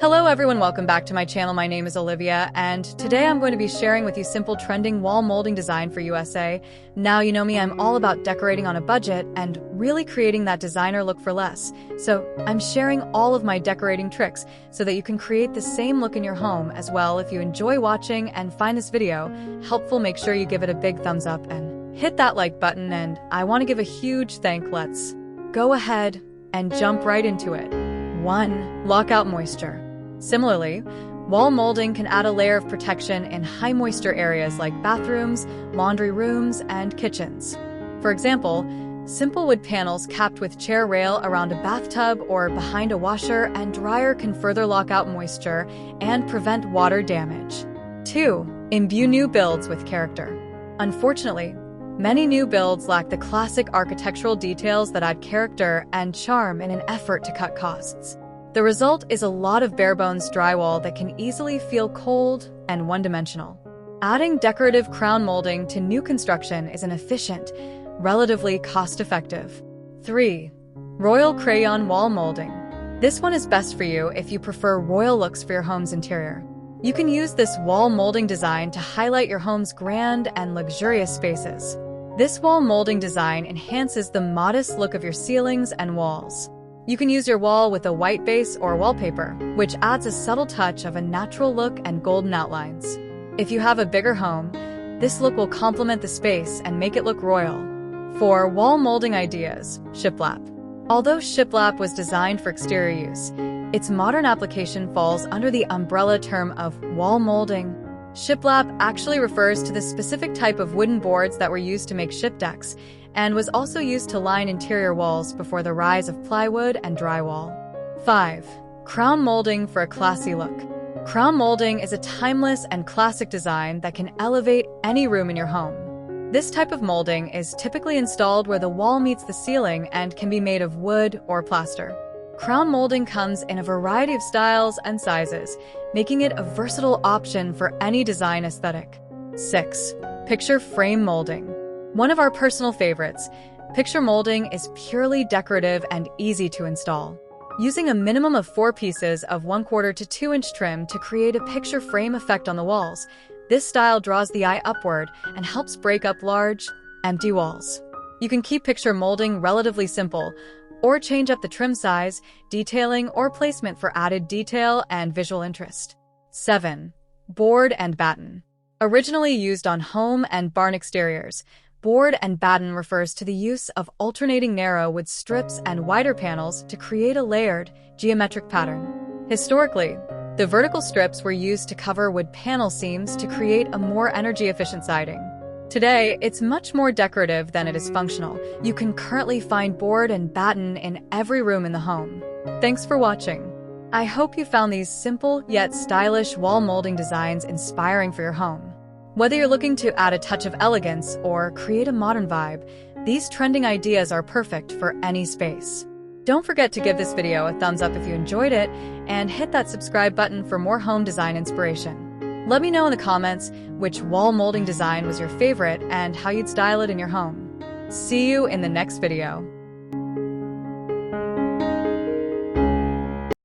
Hello everyone, welcome back to my channel. My name is Olivia, and today I'm going to be sharing with you simple trending wall molding design for USA. Now you know me, I'm all about decorating on a budget and really creating that designer look for less. So I'm sharing all of my decorating tricks so that you can create the same look in your home as well. If you enjoy watching and find this video helpful, make sure you give it a big thumbs up and hit that like button. And I want to give a huge thank. Let's go ahead and jump right into it. 1. Lock out moisture. Similarly, wall molding can add a layer of protection in high moisture areas like bathrooms, laundry rooms, and kitchens. For example, simple wood panels capped with chair rail around a bathtub or behind a washer and dryer can further lock out moisture and prevent water damage. 2. Imbue new builds with character. Unfortunately, many new builds lack the classic architectural details that add character and charm in an effort to cut costs. The result is a lot of bare-bones drywall that can easily feel cold and one-dimensional. Adding decorative crown molding to new construction is an efficient, relatively cost-effective. 3. Royal crayon wall molding. This one is best for you if you prefer royal looks for your home's interior. You can use this wall molding design to highlight your home's grand and luxurious spaces. This wall molding design enhances the modest look of your ceilings and walls. You can use your wall with a white base or wallpaper, which adds a subtle touch of a natural look and golden outlines. If you have a bigger home, this look will complement the space and make it look royal. 4. Wall molding ideas. Shiplap. Although shiplap was designed for exterior use, its modern application falls under the umbrella term of wall molding. Shiplap actually refers to the specific type of wooden boards that were used to make ship decks, and was also used to line interior walls before the rise of plywood and drywall. 5. Crown molding for a classy look. Crown molding is a timeless and classic design that can elevate any room in your home. This type of molding is typically installed where the wall meets the ceiling and can be made of wood or plaster. Crown molding comes in a variety of styles and sizes, making it a versatile option for any design aesthetic. 6. Picture frame molding. One of our personal favorites, picture molding is purely decorative and easy to install. Using a minimum of 4 pieces of 1/4 to 2-inch trim to create a picture frame effect on the walls, this style draws the eye upward and helps break up large, empty walls. You can keep picture molding relatively simple, or change up the trim size, detailing, or placement for added detail and visual interest. 7. Board and batten. Originally used on home and barn exteriors, board and batten refers to the use of alternating narrow wood strips and wider panels to create a layered, geometric pattern. Historically, the vertical strips were used to cover wood panel seams to create a more energy-efficient siding. Today, it's much more decorative than it is functional. You can currently find board and batten in every room in the home. Thanks for watching. I hope you found these simple yet stylish wall molding designs inspiring for your home. Whether you're looking to add a touch of elegance or create a modern vibe, these trending ideas are perfect for any space. Don't forget to give this video a thumbs up if you enjoyed it, and hit that subscribe button for more home design inspiration. Let me know in the comments which wall molding design was your favorite and how you'd style it in your home. See you in the next video.